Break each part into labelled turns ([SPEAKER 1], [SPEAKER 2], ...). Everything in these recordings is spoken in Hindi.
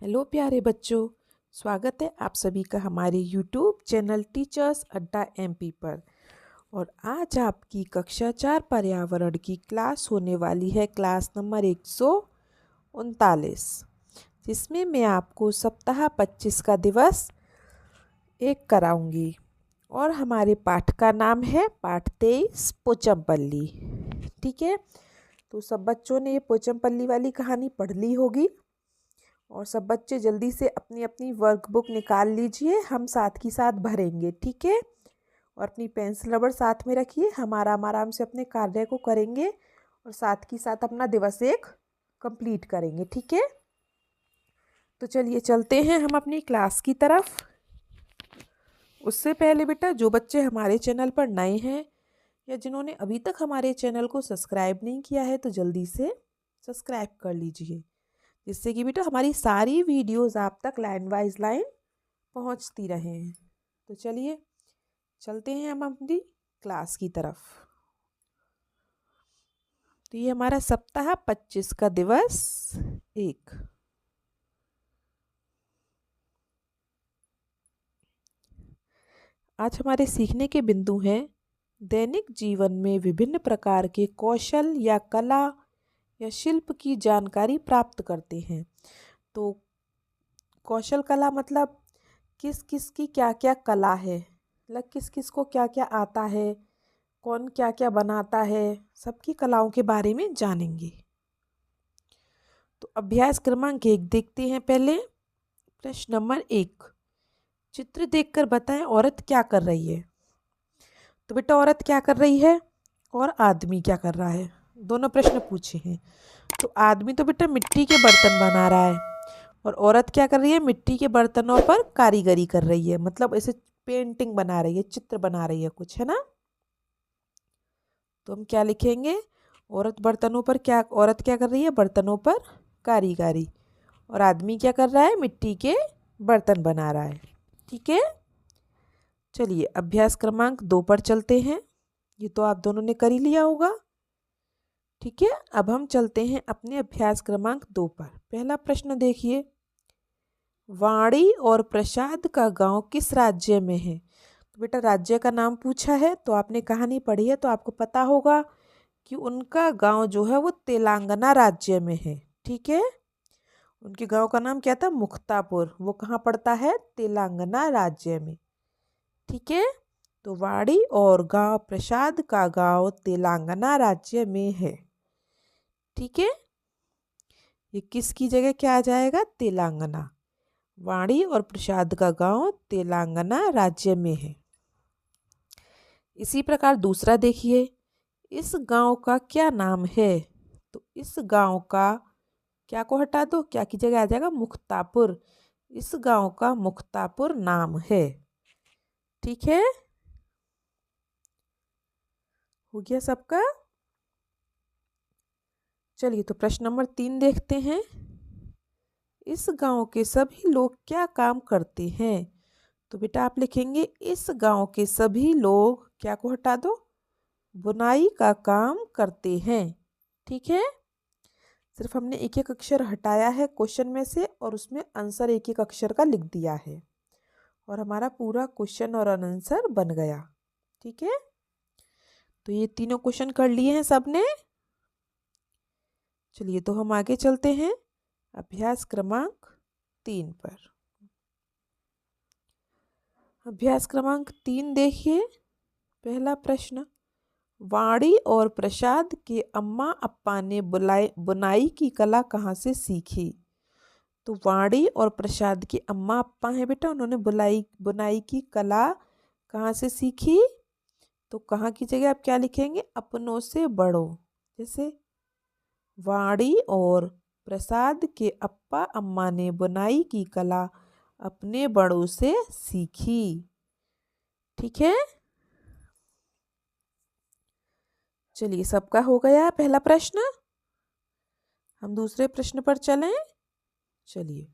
[SPEAKER 1] हेलो प्यारे बच्चों, स्वागत है आप सभी का हमारे यूट्यूब चैनल टीचर्स अड्डा एमपी पर। और आज आपकी कक्षा 4 पर्यावरण की क्लास होने वाली है, क्लास नंबर 139, जिसमें मैं आपको सप्ताह 25 का दिवस एक कराऊंगी। और हमारे पाठ का नाम है पाठ 23 पोचमपल्ली। ठीक है, तो सब बच्चों ने ये पोचमपल्ली वाली कहानी पढ़ ली होगी और सब बच्चे जल्दी से अपनी अपनी वर्कबुक निकाल लीजिए, हम साथ की साथ भरेंगे। ठीक है, और अपनी पेंसिल रबड़ साथ में रखिए, हम आराम आराम से अपने कार्य को करेंगे और साथ की साथ अपना दिवस एक कंप्लीट करेंगे। ठीक है, तो चलिए चलते हैं हम अपनी क्लास की तरफ। उससे पहले बेटा, जो बच्चे हमारे चैनल पर नए हैं या जिन्होंने अभी तक हमारे चैनल को सब्सक्राइब नहीं किया है, तो जल्दी से सब्सक्राइब कर लीजिए, जिससे कि बेटा हमारी सारी वीडियोस आप तक लाइन वाइज लाइन पहुंचती रहें। तो चलिए चलते हैं हम अपनी क्लास की तरफ। तो ये हमारा सप्ताह 25 का दिवस एक। आज हमारे सीखने के बिंदु हैं, दैनिक जीवन में विभिन्न प्रकार के कौशल या कला या शिल्प की जानकारी प्राप्त करते हैं। तो कौशल कला मतलब किस किस की क्या क्या कला है, मतलब किस किस को क्या क्या आता है, कौन क्या क्या बनाता है, सबकी कलाओं के बारे में जानेंगे। तो अभ्यास क्रमांक 1 देखते हैं। पहले प्रश्न नंबर 1, चित्र देखकर बताएं औरत क्या कर रही है। तो बेटा औरत क्या कर रही है और आदमी क्या कर रहा है, दोनों प्रश्न पूछे हैं। तो आदमी तो बेटा मिट्टी के बर्तन बना रहा है और औरत क्या कर रही है, मिट्टी के बर्तनों पर कारीगरी कर रही है, मतलब ऐसे पेंटिंग बना रही है, चित्र बना रही है कुछ, है ना। तो हम क्या लिखेंगे, औरत क्या कर रही है, बर्तनों पर कारीगरी, और आदमी क्या कर रहा है, मिट्टी के बर्तन बना रहा है। ठीक है, चलिए अभ्यास क्रमांक 2 पर चलते हैं। ये तो आप दोनों ने कर ही लिया होगा। ठीक है, अब हम चलते हैं अपने अभ्यास क्रमांक 2 पर। पहला प्रश्न देखिए, वाणी और प्रसाद का गांव किस राज्य में है। तो बेटा राज्य का नाम पूछा है, तो आपने कहानी पढ़ी है तो आपको पता होगा कि उनका गांव जो है वो तेलंगाना राज्य में है। ठीक है, उनके गांव का नाम क्या था, मुक्तापुर। वो कहाँ पड़ता है, तेलंगाना राज्य में। ठीक है, तो वाड़ी और गांव प्रसाद का गांव तेलंगाना राज्य में है। ठीक है, ये किसकी जगह क्या आ जाएगा, तेलंगाना। वाड़ी और प्रसाद का गांव तेलंगाना राज्य में है। इसी प्रकार दूसरा देखिए, इस गांव का क्या नाम है। तो इस गांव का क्या को हटा दो, क्या की जगह आ जाएगा, मुक्तापुर। इस गांव का मुक्तापुर नाम है। ठीक है, हो गया सबका। चलिए तो प्रश्न नंबर 3 देखते हैं, इस गांव के सभी लोग क्या काम करते हैं। तो बेटा आप लिखेंगे, इस गांव के सभी लोग, क्या को हटा दो, बुनाई का काम करते हैं। ठीक है, सिर्फ हमने एक एक अक्षर हटाया है क्वेश्चन में से और उसमें आंसर एक एक अक्षर का लिख दिया है और हमारा पूरा क्वेश्चन और आंसर बन गया। ठीक है, तो ये तीनों क्वेश्चन कर लिए हैं सबने। चलिए तो हम आगे चलते हैं अभ्यास क्रमांक 3 पर। अभ्यास क्रमांक 3 देखिए, पहला प्रश्न, वाणी और प्रसाद के अम्मा अप्पा ने बुनाई की कला कहाँ से सीखी। तो वाणी और प्रसाद के अम्मा अप्पा हैं बेटा, उन्होंने बुनाई की कला कहाँ से सीखी। तो कहाँ की जगह आप क्या लिखेंगे, अपनों से बड़ों। जैसे वाणी और प्रसाद के अप्पा अम्मा ने बुनाई की कला अपने बड़ों से सीखी। ठीक है, चलिए सबका हो गया पहला प्रश्न। हम दूसरे प्रश्न पर चलें। चलिए,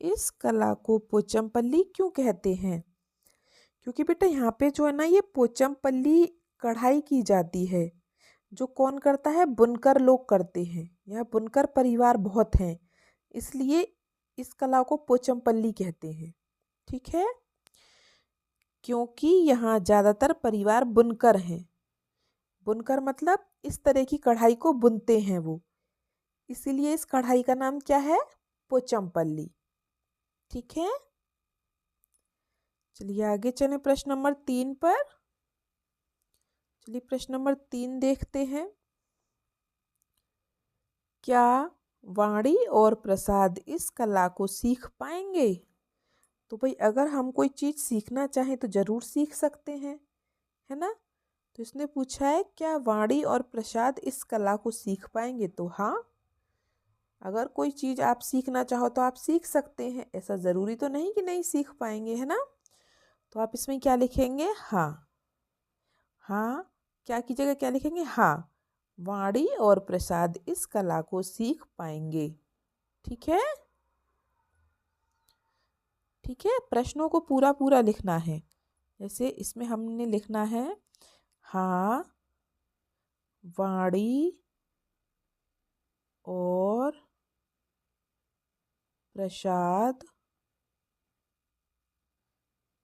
[SPEAKER 1] इस कला को पोचमपल्ली क्यों कहते हैं। क्योंकि बेटा यहाँ पे जो है ना, ये पोचमपल्ली कढ़ाई की जाती है, जो कौन करता है, बुनकर लोग करते हैं। यहाँ बुनकर परिवार बहुत हैं, इसलिए इस कला को पोचमपल्ली कहते हैं। ठीक है, क्योंकि यहाँ ज़्यादातर परिवार बुनकर हैं। बुनकर मतलब इस तरह की कढ़ाई को बुनते हैं वो, इसीलिए इस कढ़ाई का नाम क्या है? पोचमपल्ली। ठीक है, चलिए आगे चलें प्रश्न नंबर 3 पर। चलिए प्रश्न नंबर 3 देखते हैं। क्या वाणी और प्रसाद इस कला को सीख पाएंगे? तो भाई अगर हम कोई चीज़ सीखना चाहें तो ज़रूर सीख सकते हैं, है ना। तो इसने पूछा है क्या वाणी और प्रसाद इस कला को सीख पाएंगे? तो हाँ, अगर कोई चीज़ आप सीखना चाहो तो आप सीख सकते हैं, ऐसा ज़रूरी तो नहीं कि नहीं सीख पाएंगे, है ना। तो आप इसमें क्या लिखेंगे? हाँ। हाँ क्या की जगह क्या लिखेंगे? हाँ, वाणी और प्रसाद इस कला को सीख पाएंगे। ठीक है, ठीक है, प्रश्नों को पूरा पूरा लिखना है। जैसे इसमें हमने लिखना है हाँ, वाणी और प्रसाद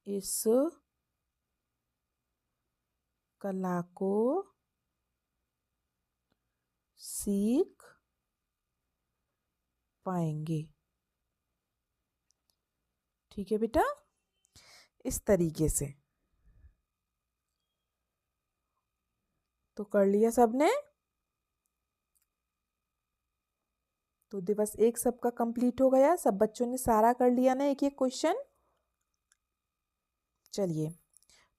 [SPEAKER 1] इस कला को सीख पाएंगे। ठीक है बेटा, इस तरीके से तो कर लिया सबने। तो दिवस 1 सबका कंप्लीट हो गया, सब बच्चों ने सारा कर लिया ना एक एक क्वेश्चन। चलिए,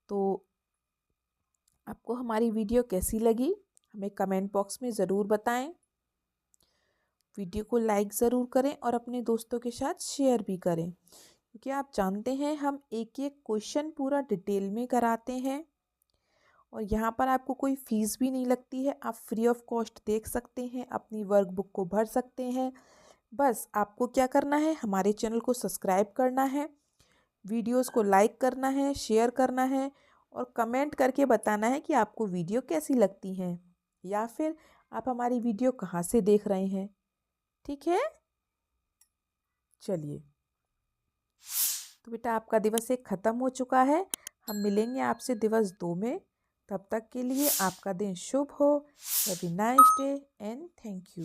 [SPEAKER 1] तो आपको हमारी वीडियो कैसी लगी हमें कमेंट बॉक्स में ज़रूर बताएं। वीडियो को लाइक ज़रूर करें और अपने दोस्तों के साथ शेयर भी करें, क्योंकि आप जानते हैं हम एक एक क्वेश्चन पूरा डिटेल में कराते हैं और यहाँ पर आपको कोई फ़ीस भी नहीं लगती है। आप फ्री ऑफ कॉस्ट देख सकते हैं, अपनी वर्कबुक को भर सकते हैं। बस आपको क्या करना है, हमारे चैनल को सब्सक्राइब करना है, वीडियोस को लाइक करना है, शेयर करना है और कमेंट करके बताना है कि आपको वीडियो कैसी लगती हैं या फिर आप हमारी वीडियो कहाँ से देख रहे हैं। ठीक है, चलिए, तो बेटा आपका दिवस 1 ख़त्म हो चुका है। हम मिलेंगे आपसे दिवस 2 में। तब तक के लिए आपका दिन शुभ हो। Have a nice day and thank you.